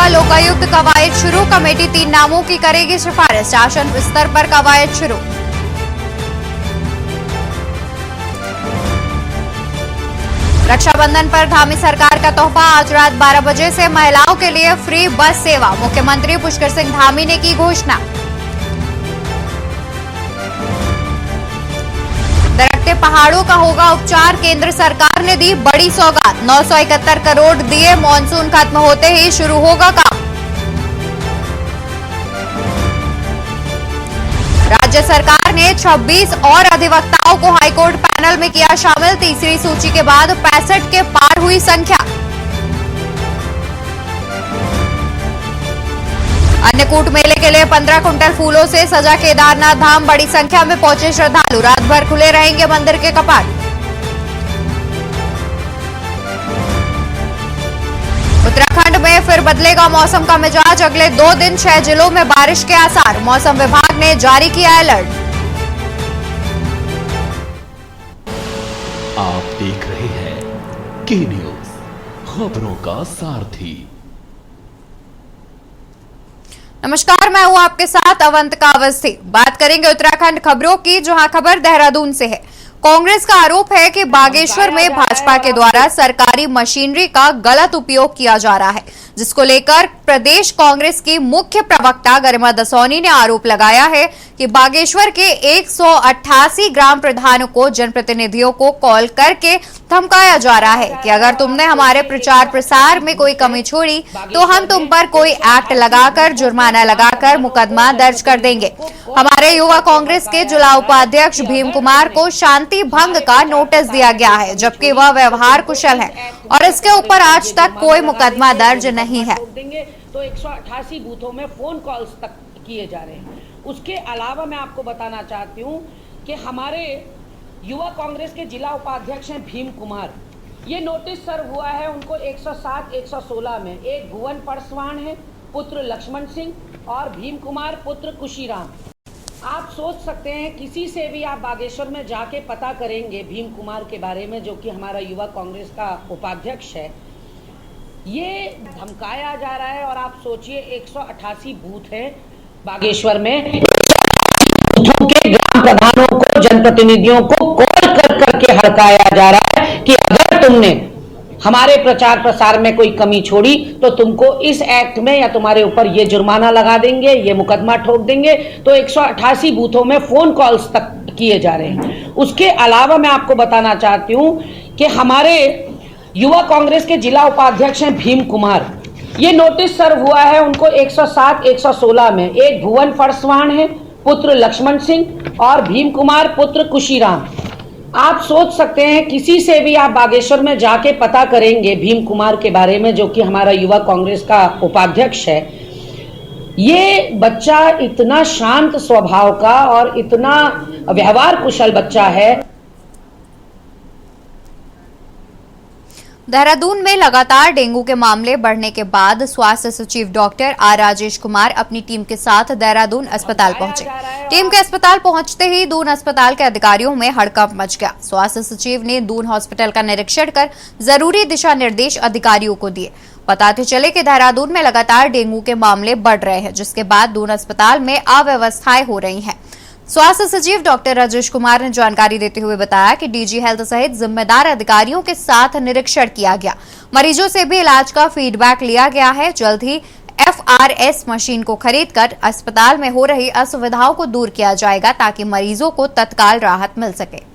होगा लोकायुक्त कवायद शुरू। कमेटी 3 नामों की करेगी सिफारिश। शासन स्तर पर कवायद शुरू। रक्षाबंधन पर धामी सरकार का तोहफा। आज रात 12 बजे से महिलाओं के लिए फ्री बस सेवा। मुख्यमंत्री पुष्कर सिंह धामी ने की घोषणा। दरकते पहाड़ों का होगा उपचार। केंद्र सरकार ने दी बड़ी सौगात। 971 करोड़ दिए। मानसून खत्म होते ही शुरू होगा काम। राज्य सरकार ने 26 और अधिवक्ताओं को हाईकोर्ट पैनल में किया शामिल। तीसरी सूची के बाद 65 के पार हुई संख्या। अन्नकूट मेले के लिए 15 कुंटल फूलों से सजा केदारनाथ धाम। बड़ी संख्या में पहुंचे श्रद्धालु। रात भर खुले रहेंगे मंदिर के कपाट। उत्तराखंड में फिर बदलेगा मौसम का मिजाज। अगले 2 दिन 6 जिलों में बारिश के आसार। मौसम विभाग ने जारी किया अलर्ट। आप देख रहे हैं के न्यूज, खबरों का सारथी। नमस्कार, मैं हूं आपके साथ अवंतिका अवस्थी। बात करेंगे उत्तराखंड खबरों की, जहां खबर देहरादून से है। कांग्रेस का आरोप है कि बागेश्वर में भाजपा के द्वारा सरकारी मशीनरी का गलत उपयोग किया जा रहा है, जिसको लेकर प्रदेश कांग्रेस की मुख्य प्रवक्ता गरिमा दसौनी ने आरोप लगाया है कि बागेश्वर के 188 ग्राम प्रधानों को जनप्रतिनिधियों को कॉल करके धमकाया जा रहा है कि अगर तुमने हमारे प्रचार प्रसार में कोई कमी छोड़ी तो हम तुम पर कोई एक्ट लगाकर, जुर्माना लगाकर मुकदमा दर्ज कर देंगे। हमारे युवा कांग्रेस के जिला उपाध्यक्ष भीम कुमार को शांति भंग का नोटिस दिया गया है, जबकि वह व्यवहार कुशल है और इसके ऊपर आज तक कोई मुकदमा दर्ज नहीं है। तो 188 बूथों में फोन कॉल्स तक किए जा रहे हैं। उसके अलावा मैं आपको बताना चाहती हूँ कि हमारे युवा कांग्रेस के जिला उपाध्यक्ष हैं भीम कुमार। ये नोटिस सर्व हुआ है उनको 107, 116 में। एक भुवन परसवान है, पुत्र लक्ष्मण सिंह, और भीम कुमार पुत्र कुशीराम। आप सोच सकते हैं, किसी से भी आप बागेश्वर में जाके पता करेंगे भीम कुमार के बारे में, जो कि हमारा युवा कांग्रेस का उपाध्यक्ष है। ये धमकाया जा रहा है और आप सोचिए 188 बूथ है बागेश्वर में। बूथों के ग्राम प्रधानों को, जनप्रतिनिधियों को कॉल कर करके हड़काया जा रहा है कि अगर तुमने हमारे प्रचार प्रसार में कोई कमी छोड़ी तो तुमको इस एक्ट में या तुम्हारे ऊपर ये जुर्माना लगा देंगे, ये मुकदमा ठोक देंगे। तो 188 बूथों में फोन कॉल्स तक किए जा रहे हैं। उसके अलावा मैं आपको बताना चाहती हूं कि हमारे युवा कांग्रेस के जिला उपाध्यक्ष हैं भीम कुमार। ये नोटिस सर्व हुआ है उनको 107, 116 में। एक भुवन परसवान है, पुत्र लक्ष्मण सिंह, और भीम कुमार पुत्र कुशीराम। आप सोच सकते हैं, किसी से भी आप बागेश्वर में जाके पता करेंगे भीम कुमार के बारे में, जो कि हमारा युवा कांग्रेस का उपाध्यक्ष है। ये बच्चा इतना शांत स्वभाव का और इतना व्यवहार कुशल बच्चा है। देहरादून में लगातार डेंगू के मामले बढ़ने के बाद स्वास्थ्य सचिव डॉक्टर आर राजेश कुमार अपनी टीम के साथ देहरादून अस्पताल पहुंचे। टीम के अस्पताल पहुंचते ही दून अस्पताल के अधिकारियों में हड़कंप मच गया। स्वास्थ्य सचिव ने दून हॉस्पिटल का निरीक्षण कर जरूरी दिशा निर्देश अधिकारियों को दिए। बताते चले कि देहरादून में लगातार डेंगू के मामले बढ़ रहे हैं, जिसके बाद दून अस्पताल में अव्यवस्थाएं हो रही हैं। स्वास्थ्य सचिव डॉक्टर राजेश कुमार ने जानकारी देते हुए बताया कि डीजी हेल्थ सहित जिम्मेदार अधिकारियों के साथ निरीक्षण किया गया। मरीजों से भी इलाज का फीडबैक लिया गया है। जल्द ही FRS मशीन को खरीदकर अस्पताल में हो रही असुविधाओं को दूर किया जाएगा, ताकि मरीजों को तत्काल राहत मिल सके।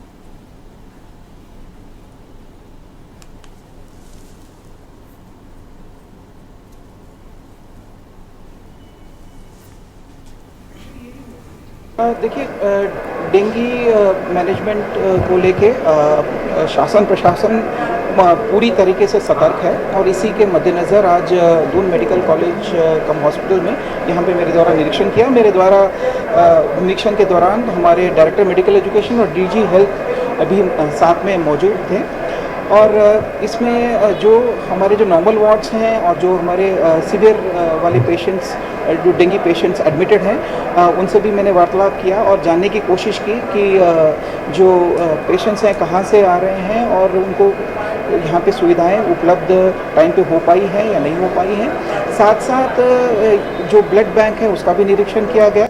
देखिए, डेंगू मैनेजमेंट को लेके शासन प्रशासन पूरी तरीके से सतर्क है और इसी के मद्देनज़र आज दून मेडिकल कॉलेज कम हॉस्पिटल में यहाँ पे मेरे द्वारा निरीक्षण किया। मेरे द्वारा निरीक्षण के दौरान हमारे डायरेक्टर मेडिकल एजुकेशन और डीजी हेल्थ अभी साथ में मौजूद थे और इसमें जो हमारे जो नॉर्मल वार्ड्स हैं और जो हमारे सीवियर वाले पेशेंट्स, जो डेंगू पेशेंट्स एडमिटेड हैं, उनसे भी मैंने वार्तालाप किया और जानने की कोशिश की कि जो पेशेंट्स हैं कहाँ से आ रहे हैं और उनको यहाँ पे सुविधाएं उपलब्ध टाइम पे हो पाई हैं या नहीं हो पाई हैं। साथ साथ जो ब्लड बैंक है उसका भी निरीक्षण किया गया।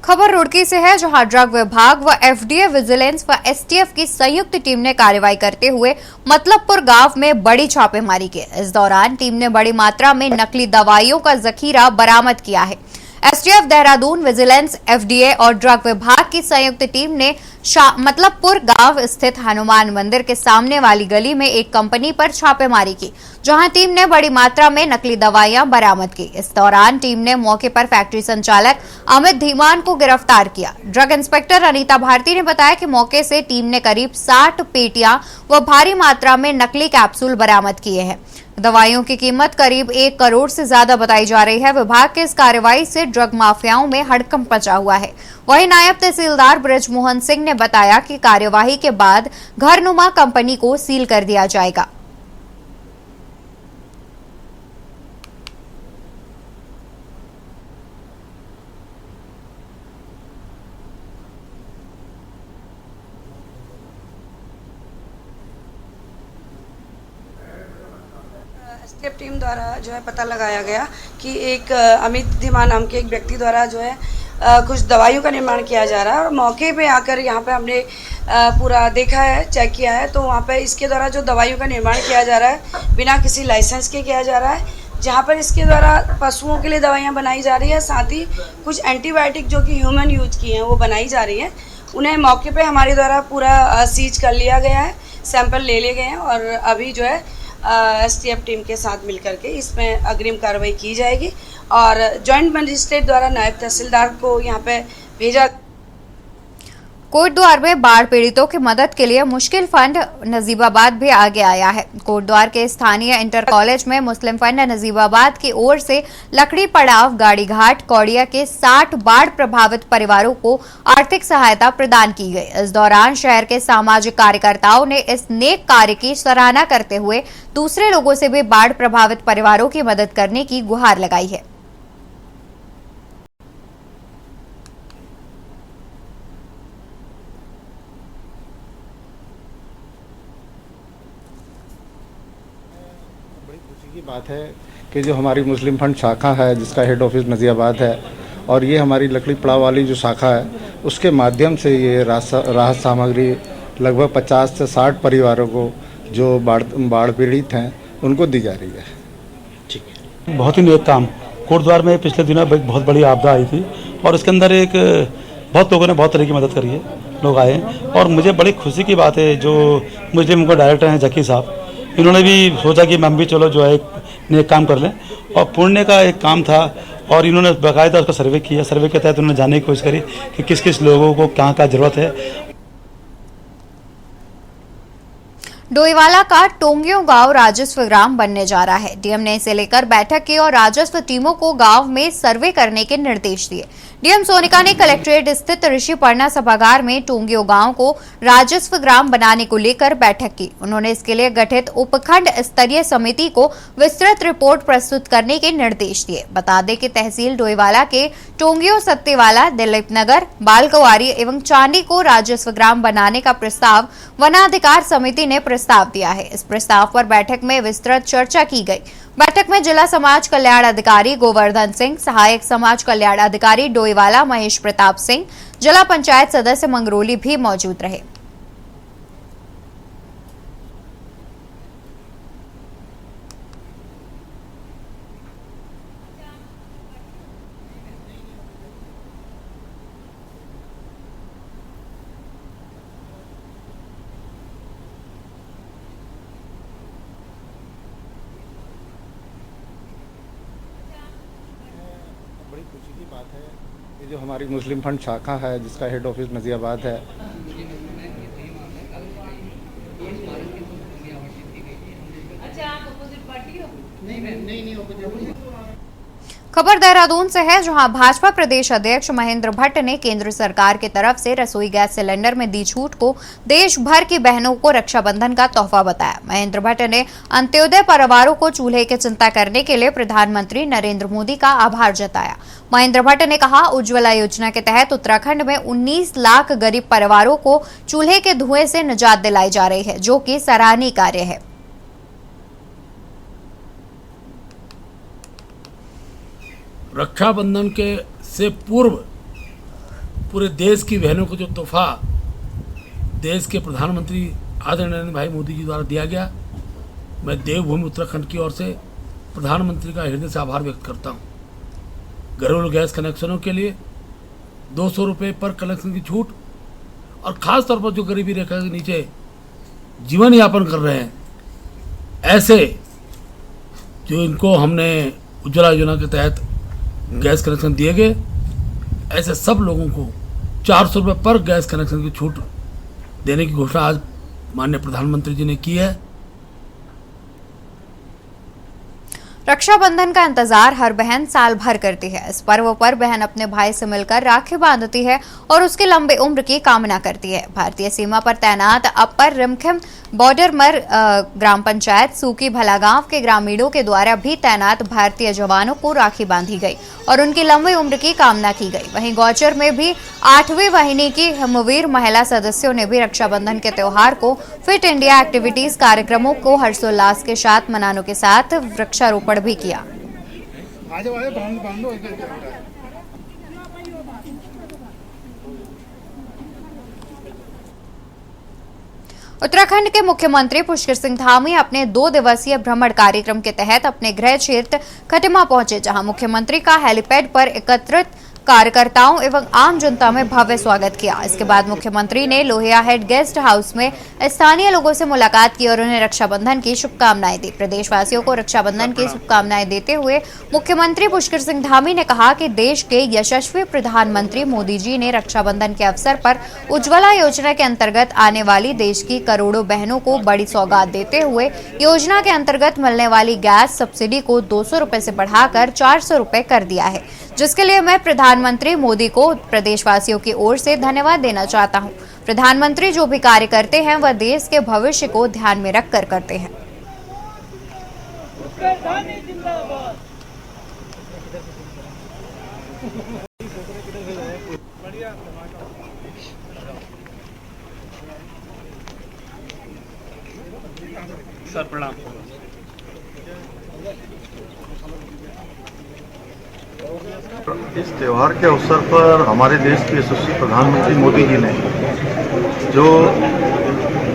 खबर रुड़की से है, जहां ड्रग विभाग व एफडीए विजिलेंस व एसटीएफ की संयुक्त टीम ने कार्रवाई करते हुए मतलबपुर गांव में बड़ी छापेमारी की। इस दौरान टीम ने बड़ी मात्रा में नकली दवाइयों का जखीरा बरामद किया है। एसटीएफ देहरादून, विजिलेंस, एफडीए और ड्रग विभाग की संयुक्त टीम ने मतलबपुर गांव स्थित हनुमान मंदिर के सामने वाली गली में एक कंपनी पर छापेमारी की, जहां टीम ने बड़ी मात्रा में नकली दवाइयां बरामद की। इस दौरान टीम ने मौके पर फैक्ट्री संचालक अमित धीमान को गिरफ्तार किया। ड्रग इंस्पेक्टर अनीता भारती ने बताया कि मौके से टीम ने करीब 60 पेटियां व भारी मात्रा में नकली कैप्सूल बरामद किए हैं। दवाइयों की कीमत करीब 1 करोड़ से ज्यादा बताई जा रही है। विभाग की इस कार्रवाई से ड्रग माफियाओं में हड़कंप मचा हुआ है। वहीं नायब तहसीलदार ब्रजमोहन सिंह ने बताया कि कार्यवाही के बाद घरनुमा कंपनी को सील कर दिया जाएगा। एसटीएफ टीम द्वारा जो है पता लगाया गया कि एक अमित धीमान नाम के एक व्यक्ति द्वारा जो है कुछ दवाइयों का निर्माण किया जा रहा है, और मौके पे आकर यहाँ पे हमने पूरा देखा है, चेक किया है, तो वहाँ पे इसके द्वारा जो दवाइयों का निर्माण किया जा रहा है बिना किसी लाइसेंस के किया जा रहा है, जहाँ पर इसके द्वारा पशुओं के लिए दवाइयाँ बनाई जा रही है, साथ ही कुछ एंटीबायोटिक जो कि ह्यूमन यूज की हैं वो बनाई जा रही है। उन्हें मौके पे हमारे द्वारा पूरा सीज कर लिया गया है, सैंपल ले लिए गए हैं, और अभी जो है एसटीएफ टीम के साथ मिलकर के इसमें अग्रिम कार्रवाई की जाएगी, और जॉइंट मजिस्ट्रेट द्वारा नायब तहसीलदार को यहाँ पे भेजा। कोटद्वार में बाढ़ पीड़ितों की मदद के लिए मुश्किल फंड नजीबाबाद भी आगे आया है। कोटद्वार के स्थानीय इंटर कॉलेज में मुस्लिम फंड नजीबाबाद की ओर से लकड़ी पड़ाव, गाड़ी घाट, कौड़िया के 60 बाढ़ प्रभावित परिवारों को आर्थिक सहायता प्रदान की गई। इस दौरान शहर के सामाजिक कार्यकर्ताओं ने इस नेक कार्य की सराहना करते हुए दूसरे लोगों से भी बाढ़ प्रभावित परिवारों की मदद करने की गुहार लगाई है। की बात है कि जो हमारी मुस्लिम फंड शाखा है, जिसका हेड ऑफिस नज़ियाबाद है, और ये हमारी लकड़ी पड़ाव वाली जो शाखा है, उसके माध्यम से ये राहत सामग्री लगभग 50 से 60 परिवारों को जो बाढ़ पीड़ित हैं उनको दी जा रही है। ठीक है, बहुत ही नेक काम। कोटद्वार में पिछले दिनों बहुत बड़ी आपदा आई थी, और इसके अंदर बहुत लोगों ने बहुत तरह की मदद करी है, लोग आए, और मुझे बड़ी खुशी की बात है जो मुस्लिम का डायरेक्टर हैं जकी साहब, इन्होंने भी सोचा कि हम भी चलो जो है एक नेक काम कर लें, और पुण्य का एक काम था, और इन्होंने बाकायदा उसका सर्वे किया। सर्वे के तहत उन्होंने जानने की कोशिश करी कि किस किस लोगों को कहाँ क्या जरूरत है। डोईवाला का टोंगियो गांव राजस्व ग्राम बनने जा रहा है। डीएम ने इसे लेकर बैठक की और राजस्व टीमों को गांव में सर्वे करने के निर्देश दिए। डीएम सोनिका ने कलेक्ट्रेट स्थित ऋषि पर्णा सभागार में टोंगियो गांव को राजस्व ग्राम बनाने को लेकर बैठक की। उन्होंने इसके लिए गठित उपखंड स्तरीय समिति को विस्तृत रिपोर्ट प्रस्तुत करने के निर्देश दिए। बता दें कि तहसील डोईवाला के टोंगियो, सत्तेवाला, दिलीप नगर, बालकुआरी एवं चांडी को राजस्व ग्राम बनाने का प्रस्ताव वनाधिकार समिति ने प्रस्ताव दिया है। इस प्रस्ताव पर बैठक में विस्तृत चर्चा की गई। बैठक में जिला समाज कल्याण अधिकारी गोवर्धन सिंह, सहायक समाज कल्याण अधिकारी डोईवाला महेश प्रताप सिंह, जिला पंचायत सदस्य मंगरोली भी मौजूद रहे। बड़ी खुशी की बात है कि जो हमारी मुस्लिम फंड शाखा है, जिसका हेड ऑफिस नज़ियाबाद है, खबर देहरादून से है, जहां भाजपा प्रदेश अध्यक्ष महेंद्र भट्ट ने केंद्र सरकार की तरफ से रसोई गैस सिलेंडर में दी छूट को देश भर की बहनों को रक्षाबंधन का तोहफा बताया। महेंद्र भट्ट ने अंत्योदय परिवारों को चूल्हे की चिंता करने के लिए प्रधानमंत्री नरेंद्र मोदी का आभार जताया। महेंद्र भट्ट ने कहा, उज्ज्वला योजना के तहत उत्तराखंड में 19 लाख गरीब परिवारों को चूल्हे के धुएं से निजात दिलाई जा रही है, जो कि सराहनीय कार्य है। रक्षाबंधन के से पूर्व पूरे देश की बहनों को जो तोहफा देश के प्रधानमंत्री आदरणीय नरेंद्र भाई मोदी जी द्वारा दिया गया, मैं देवभूमि उत्तराखंड की ओर से प्रधानमंत्री का हृदय से आभार व्यक्त करता हूं। घरेलू गैस कनेक्शनों के लिए 200 रुपये पर कनेक्शन की छूट, और ख़ास तौर पर जो गरीबी रेखा के नीचे जीवन यापन कर रहे हैं, ऐसे जो इनको हमने उज्ज्वला योजना के तहत गैस कनेक्शन दिए गए, ऐसे सब लोगों को 400 रुपये पर गैस कनेक्शन की छूट देने की घोषणा आज माननीय प्रधानमंत्री जी ने की है। रक्षाबंधन का इंतजार हर बहन साल भर करती है। इस पर्व पर बहन अपने भाई से मिलकर राखी बांधती है और उसकी लंबी उम्र की कामना करती है। भारतीय सीमा पर तैनात अपर रिमखिम बॉर्डरमर ग्राम पंचायत सूकी भला गांव के ग्रामीणों के द्वारा भी तैनात भारतीय जवानों को राखी बांधी गई और उनकी लंबी उम्र की कामना की गई। वहीं गौचर में भी 8वीं वाहिनी की हिमवीर महिला सदस्यों ने भी रक्षाबंधन के त्योहार को फिट इंडिया एक्टिविटीज कार्यक्रमों को हर्षोल्लास के साथ मनाने के साथ वृक्षारोपण भी किया। उत्तराखंड के मुख्यमंत्री पुष्कर सिंह धामी अपने 2 दिवसीय भ्रमण कार्यक्रम के तहत अपने गृह क्षेत्र खटिमा पहुंचे, जहां मुख्यमंत्री का हेलीपैड पर एकत्रित कार्यकर्ताओं एवं आम जनता में भव्य स्वागत किया। इसके बाद मुख्यमंत्री ने लोहिया हेड गेस्ट हाउस में स्थानीय लोगों से मुलाकात की और उन्हें रक्षाबंधन की शुभकामनाएं दी। प्रदेशवासियों को रक्षाबंधन की शुभकामनाएं देते हुए मुख्यमंत्री पुष्कर सिंह धामी ने कहा कि देश के यशस्वी प्रधानमंत्री मोदी जी ने रक्षाबंधन के अवसर पर उज्ज्वला योजना के अंतर्गत आने वाली देश की करोड़ों बहनों को बड़ी सौगात देते हुए योजना के अंतर्गत मिलने वाली गैस सब्सिडी को 200 रुपए से बढ़ाकर 400 रुपए कर दिया है, जिसके लिए मैं प्रधानमंत्री मोदी को प्रदेशवासियों की ओर से धन्यवाद देना चाहता हूं। प्रधानमंत्री जो भी कार्य करते हैं वह देश के भविष्य को ध्यान में रखकर करते हैं। सर प्रणाम। इस त्यौहार के अवसर पर हमारे देश के यशस्वी प्रधानमंत्री मोदी जी ने जो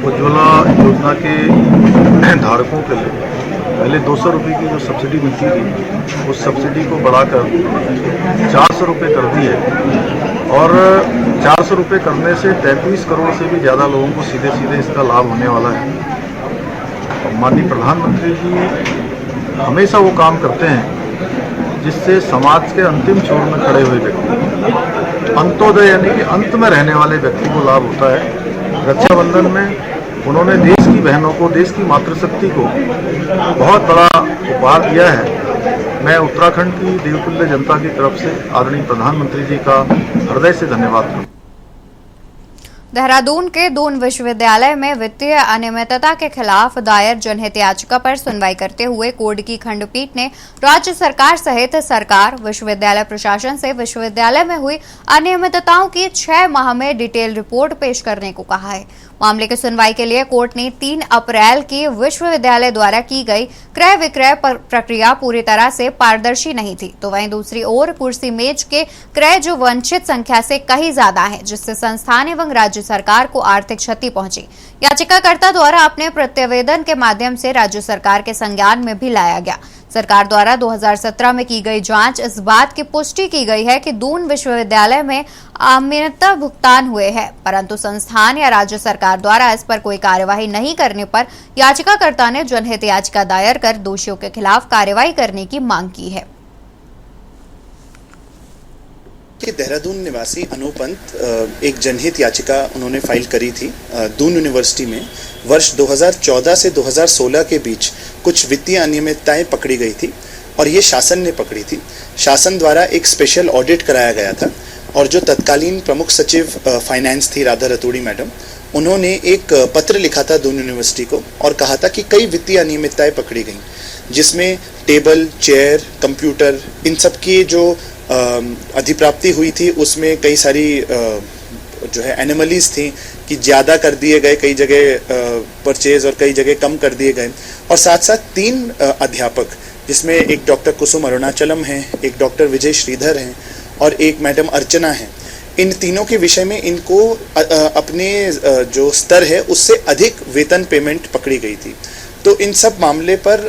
उज्ज्वला योजना के धारकों के लिए पहले 200 रुपये की जो सब्सिडी मिलती थी, उस सब्सिडी को बढ़ाकर 400 रुपये कर दी है और 400 रुपये करने से 33 करोड़ से भी ज़्यादा लोगों को सीधे सीधे इसका लाभ होने वाला है। माननीय प्रधानमंत्री जी हमेशा वो काम करते हैं जिससे समाज के अंतिम छोर में खड़े हुए व्यक्ति, अंत्योदय यानी कि अंत में रहने वाले व्यक्ति को लाभ होता है। रक्षाबंधन में उन्होंने देश की बहनों को, देश की मातृशक्ति को बहुत बड़ा उपहार दिया है। मैं उत्तराखंड की देवतुल्य जनता की तरफ से आदरणीय प्रधानमंत्री जी का हृदय से धन्यवाद करता हूं। देहरादून के दून विश्वविद्यालय में वित्तीय अनियमितता के खिलाफ दायर जनहित याचिका पर सुनवाई करते हुए कोर्ट की खंडपीठ ने राज्य सरकार सहित सरकार, विश्वविद्यालय प्रशासन से विश्वविद्यालय में हुई अनियमितताओं की 6 माह में डिटेल रिपोर्ट पेश करने को कहा है। मामले की सुनवाई के लिए कोर्ट ने 3 अप्रैल की विश्वविद्यालय द्वारा की गई क्रय विक्रय प्रक्रिया पूरी तरह से पारदर्शी नहीं थी, तो वहीं दूसरी ओर कुर्सी मेज के क्रय जो वांछित संख्या से कहीं ज्यादा है, जिससे संस्थान एवं राज्य सरकार को आर्थिक क्षति पहुंची। याचिकाकर्ता द्वारा अपने प्रत्यावेदन के माध्यम से राज्य सरकार के संज्ञान में भी लाया गया। सरकार द्वारा 2017 में की गई जांच इस बात की पुष्टि की गई है कि दून विश्वविद्यालय में अनियमितता भुगतान हुए हैं, परंतु संस्थान या राज्य सरकार द्वारा इस पर कोई कार्यवाही नहीं करने पर याचिकाकर्ता ने जनहित याचिका दायर कर दोषियों के खिलाफ कार्रवाई करने की मांग की है। कि देहरादून निवासी अनूप पंत एक जनहित याचिका उन्होंने फाइल करी थी दून यूनिवर्सिटी में। वर्ष 2014 से 2016 के बीच कुछ वित्तीय अनियमितताएं पकड़ी गई थी, और ये शासन ने पकड़ी थी। शासन द्वारा एक स्पेशल ऑडिट कराया गया था और जो तत्कालीन प्रमुख सचिव फाइनेंस थी राधा रतूड़ी मैडम, उन्होंने एक पत्र लिखा था दून यूनिवर्सिटी को और कहा था कि कई वित्तीय अनियमितताएं पकड़ी गईं, जिसमें टेबल, चेयर, कंप्यूटर, इन सब की जो अधिप्राप्ति हुई थी उसमें कई सारी जो है एनोमलीज थी कि ज़्यादा कर दिए गए कई जगह परचेज और कई जगह कम कर दिए गए। और साथ साथ 3 अध्यापक, जिसमें एक डॉक्टर कुसुम अरुणाचलम हैं, एक डॉक्टर विजय श्रीधर हैं और एक मैडम अर्चना हैं, इन तीनों के विषय में इनको अपने जो स्तर है उससे अधिक वेतन पेमेंट पकड़ी गई थी। तो इन सब मामले पर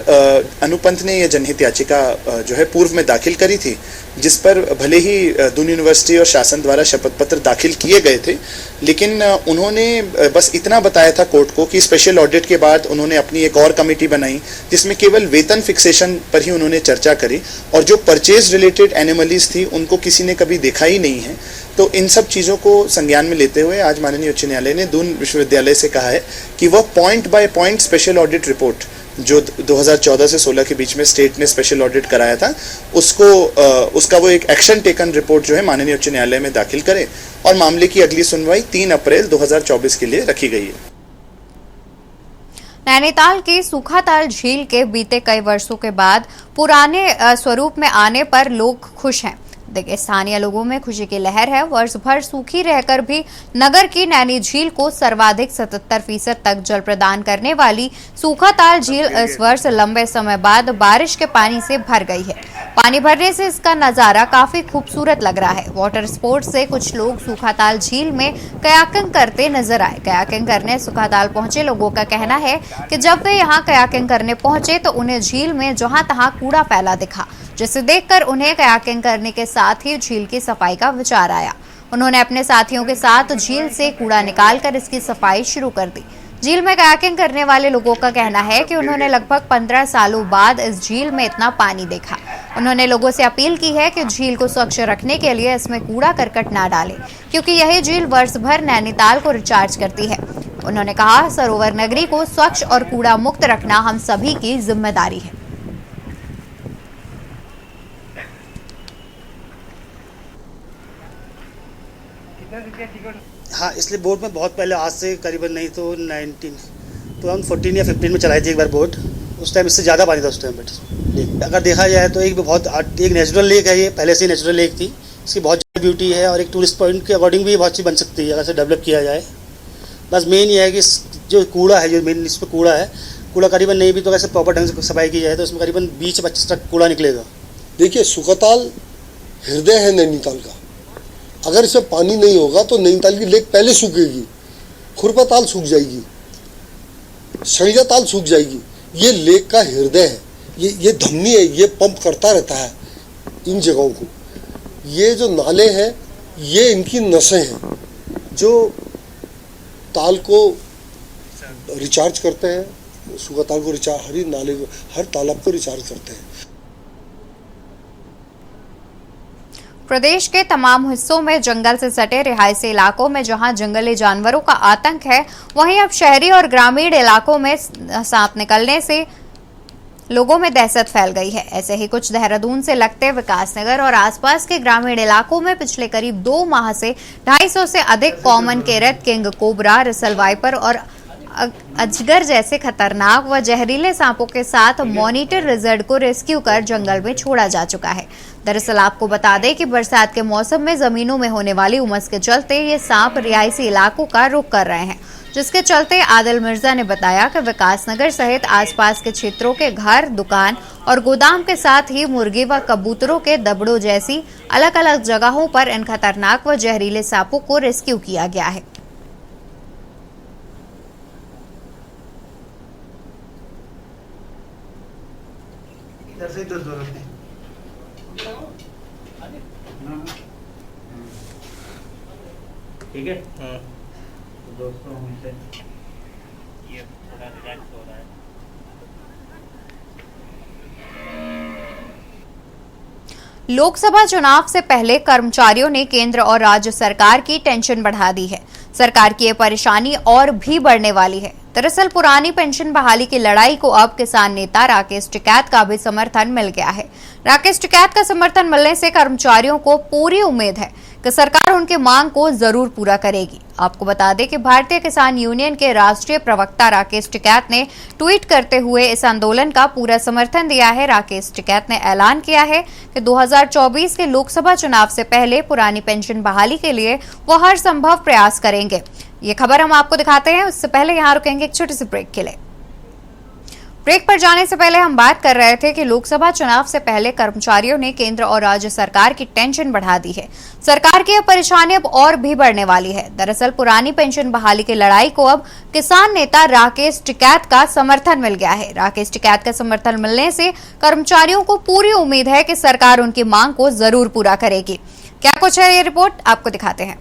अनुपंत ने यह जनहित याचिका जो है पूर्व में दाखिल करी थी, जिस पर भले ही दून यूनिवर्सिटी और शासन द्वारा शपथ पत्र दाखिल किए गए थे, लेकिन उन्होंने बस इतना बताया था कोर्ट को कि स्पेशल ऑडिट के बाद उन्होंने अपनी एक और कमेटी बनाई जिसमें केवल वेतन फिक्सेशन पर ही उन्होंने चर्चा करी और जो परचेज रिलेटेड एनोमलीज थी उनको किसी ने कभी देखा ही नहीं है। तो इन सब चीज़ों को संज्ञान में लेते हुए आज माननीय उच्च न्यायालय ने दून विश्वविद्यालय से कहा है कि वह point by point special audit report जो 2014 से 16 के बीच में स्टेट ने स्पेशल ऑडिट कराया था उसका वो एक एक्शन टेकन रिपोर्ट जो है माननीय उच्च न्यायालय में दाखिल करे और मामले की अगली सुनवाई 3 अप्रैल 2024 के लिए रखी गई है। नैनीताल की सूखाताल झील के बीते कई वर्षों के बाद पुराने स्वरूप में आने पर लोग खुश हैं। देखिए, स्थानीय लोगों में खुशी की लहर है। वर्ष भर सूखी रहकर भी नगर की नैनी झील को सर्वाधिक 77% तक जल प्रदान करने वाली सूखाताल झील इस वर्ष लंबे समय बाद बारिश के पानी से भर गई है। पानी भरने से इसका नजारा काफी खूबसूरत लग रहा है। वाटर स्पोर्ट्स से कुछ लोग सूखाताल झील में कयाकिंग करते नजर आए। कयाकिंग करने सूखाताल पहुंचे लोगों का कहना है कि जब वे यहां कयाकिंग करने पहुंचे तो उन्हें झील में जहां तहां कूड़ा फैला दिखा, जिसे देखकर उन्हें कयाकिंग करने के साथ ही झील की सफाई का विचार आया। उन्होंने अपने साथियों के साथ झील से कूड़ा निकालकर इसकी सफाई शुरू कर दी। झील में कयाकिंग करने वाले लोगों का कहना है कि उन्होंने लगभग 15 सालों बाद इस झील में इतना पानी देखा। उन्होंने लोगों से अपील की है कि झील को स्वच्छ रखने के लिए इसमें कूड़ा करकट ना डालें, क्योंकि यही झील वर्ष भर नैनीताल को रिचार्ज करती है। उन्होंने कहा, सरोवर नगरी को स्वच्छ और कूड़ा मुक्त रखना हम सभी की जिम्मेदारी है। हाँ, इसलिए बोट में बहुत पहले, आज से करीबन नहीं तो 14 या 15 में चलाई थी एक बार बोट। उस टाइम इससे ज़्यादा पानी था उस टाइम। बट अगर देखा जाए तो एक नेचुरल लेक है, ये पहले से ही नेचुरल लेक थी। इसकी बहुत ज़्यादा ब्यूटी है और एक टूरिस्ट पॉइंट के अकॉर्डिंग भी बहुत सी बन सकती है अगर इसे डेवलप किया जाए। बस मेन ये है कि जो कूड़ा है, जो मेन इस पर कूड़ा है, कूड़ा करीबन नहीं भी तो ऐसे प्रॉपर ढंग से सफाई की जाए तो उसमें करीबन 20 से 25 तक कूड़ा निकलेगा। देखिए, सूखाताल हृदय है नैनीताल का। अगर इसमें पानी नहीं होगा तो नैनीताल की लेक पहले सूखेगी, खुरपा ताल सूख जाएगी, सड़िया ताल सूख जाएगी। ये लेक का हृदय है, ये धमनी है, ये पंप करता रहता है इन जगहों को। ये जो नाले हैं ये इनकी नसें हैं जो ताल को रिचार्ज करते हैं। सूखा ताल को रिचार्ज, हर नाले को, हर तालाब को रिचार्ज करते हैं। प्रदेश के तमाम हिस्सों में जंगल से सटे रिहायशी इलाकों में जहां जंगली जानवरों का आतंक है, वहीं अब शहरी और ग्रामीण इलाकों में सांप निकलने से लोगों में दहशत फैल गई है। ऐसे ही कुछ देहरादून से लगते विकासनगर और आसपास के ग्रामीण इलाकों में पिछले करीब 2 माह से 250 से अधिक common krait, king cobra, Russell viper और अजगर जैसे खतरनाक व जहरीले सांपों के साथ मॉनिटर रिजर्व को रेस्क्यू कर जंगल में छोड़ा जा चुका है। दरअसल आपको बता दें कि बरसात के मौसम में जमीनों में होने वाली उमस के चलते ये सांप रिहायशी इलाकों का रुख कर रहे हैं, जिसके चलते आदिल मिर्जा ने बताया कि विकासनगर सहित आसपास के क्षेत्रों के घर, दुकान और गोदाम के साथ ही मुर्गी व कबूतरों के दबड़ों जैसी अलग अलग जगहों पर इन खतरनाक व जहरीले सांपों को रेस्क्यू किया गया है। ठीक है, तो दोस्तों हमसे ये थोड़ा रिलैक्स हो रहा है। लोकसभा चुनाव से पहले कर्मचारियों ने केंद्र और राज्य सरकार की टेंशन बढ़ा दी है। सरकार की ये परेशानी और भी बढ़ने वाली है। दरअसल पुरानी पेंशन बहाली की लड़ाई को अब किसान नेता राकेश टिकैत का भी समर्थन मिल गया है। राकेश टिकैत का समर्थन मिलने से कर्मचारियों को पूरी उम्मीद है कि सरकार उनकी मांग को जरूर पूरा करेगी। आपको बता दें कि भारतीय किसान यूनियन के राष्ट्रीय प्रवक्ता राकेश टिकैत ने ट्वीट करते हुए इस आंदोलन का पूरा समर्थन दिया है। राकेश टिकैत ने ऐलान किया है कि 2024 के लोकसभा चुनाव से पहले पुरानी पेंशन बहाली के लिए वो हर संभव प्रयास करेंगे। ये खबर हम आपको दिखाते हैं, उससे पहले यहाँ रुकेंगे एक छोटी सी ब्रेक के लिए। ब्रेक पर जाने से पहले हम बात कर रहे थे कि लोकसभा चुनाव से पहले कर्मचारियों ने केंद्र और राज्य सरकार की टेंशन बढ़ा दी है। सरकार की यह परेशानी अब और भी बढ़ने वाली है। दरअसल पुरानी पेंशन बहाली की लड़ाई को अब किसान नेता राकेश टिकैत का समर्थन मिल गया है। राकेश टिकैत का समर्थन मिलने से कर्मचारियों को पूरी उम्मीद है कि सरकार उनकी मांग को जरूर पूरा करेगी। क्या कुछ है ये रिपोर्ट, आपको दिखाते हैं।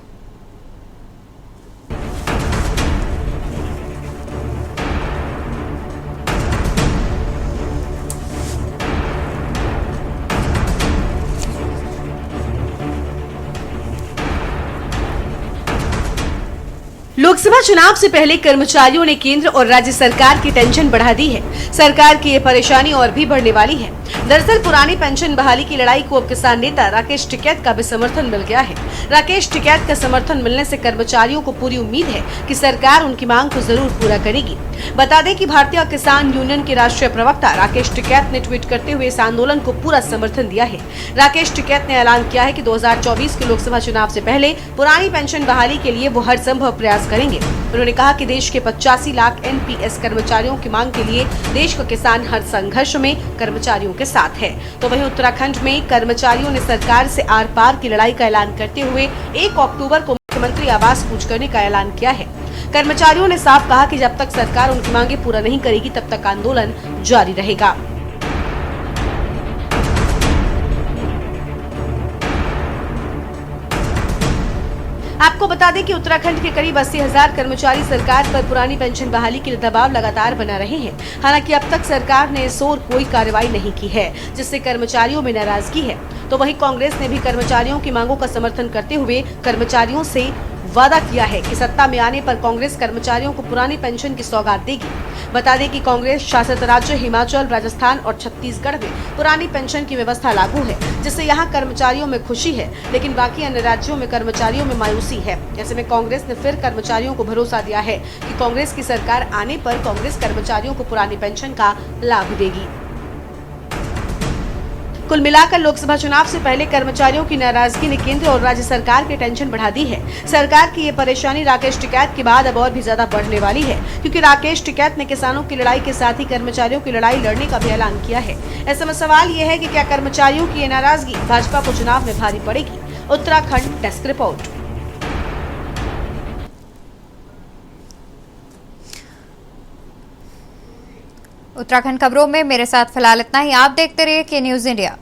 लोकसभा चुनाव से पहले कर्मचारियों ने केंद्र और राज्य सरकार की टेंशन बढ़ा दी है। सरकार की ये परेशानी और भी बढ़ने वाली है। दरअसल पुरानी पेंशन बहाली की लड़ाई को अब किसान नेता राकेश टिकैत का भी समर्थन मिल गया है। राकेश टिकैत का समर्थन मिलने से कर्मचारियों को पूरी उम्मीद है कि सरकार उनकी मांग को जरूर पूरा करेगी। बता दें कि भारतीय किसान यूनियन के राष्ट्रीय प्रवक्ता राकेश टिकैत ने ट्वीट करते हुए इस आंदोलन को पूरा समर्थन दिया है। राकेश टिकैत ने ऐलान किया है कि 2024 के लोकसभा चुनाव से पहले पुरानी पेंशन बहाली के लिए वो हर संभव प्रयास करेंगे। उन्होंने कहा कि देश के 85 लाख एनपीएस कर्मचारियों की मांग के लिए देश का किसान हर संघर्ष में कर्मचारियों के साथ है। तो वहीं उत्तराखंड में कर्मचारियों ने सरकार से आर पार की लड़ाई का ऐलान करते हुए 1 अक्टूबर को मुख्यमंत्री आवास कूच करने का ऐलान किया है। कर्मचारियों ने साफ कहा कि जब तक सरकार उनकी मांगे पूरा नहीं करेगी तब तक आंदोलन जारी रहेगा। आपको बता दें कि उत्तराखंड के करीब 80,000 कर्मचारी सरकार पर पुरानी पेंशन बहाली के लिए दबाव लगातार बना रहे हैं। हालांकि अब तक सरकार ने इस ओर कोई कार्रवाई नहीं की है, जिससे कर्मचारियों में नाराजगी है। तो वहीं कांग्रेस ने भी कर्मचारियों की मांगों का समर्थन करते हुए कर्मचारियों से वादा किया है कि सत्ता में आने पर कांग्रेस कर्मचारियों को पुरानी पेंशन की सौगात देगी। बता दें कि कांग्रेस शासित राज्य हिमाचल, राजस्थान और छत्तीसगढ़ में पुरानी पेंशन की व्यवस्था लागू है, जिससे यहां कर्मचारियों में खुशी है, लेकिन बाकी अन्य राज्यों में कर्मचारियों में मायूसी है। ऐसे में कांग्रेस ने फिर कर्मचारियों को भरोसा दिया है कि कांग्रेस की सरकार आने पर कांग्रेस कर्मचारियों को पुरानी पेंशन का लाभ देगी। कुल मिलाकर लोकसभा चुनाव से पहले कर्मचारियों की नाराजगी ने केंद्र और राज्य सरकार की टेंशन बढ़ा दी है। सरकार की ये परेशानी राकेश टिकैत के बाद अब और भी ज्यादा बढ़ने वाली है, क्योंकि राकेश टिकैत ने किसानों की लड़ाई के साथ ही कर्मचारियों की लड़ाई लड़ने का भी ऐलान किया है। ऐसे में सवाल ये है कि क्या कर्मचारियों की ये नाराजगी भाजपा को चुनाव में भारी पड़ेगी। Uttarakhand desk report. उत्तराखंड खबरों में मेरे साथ फिलहाल इतना ही। आप देखते रहिए के न्यूज़ इंडिया।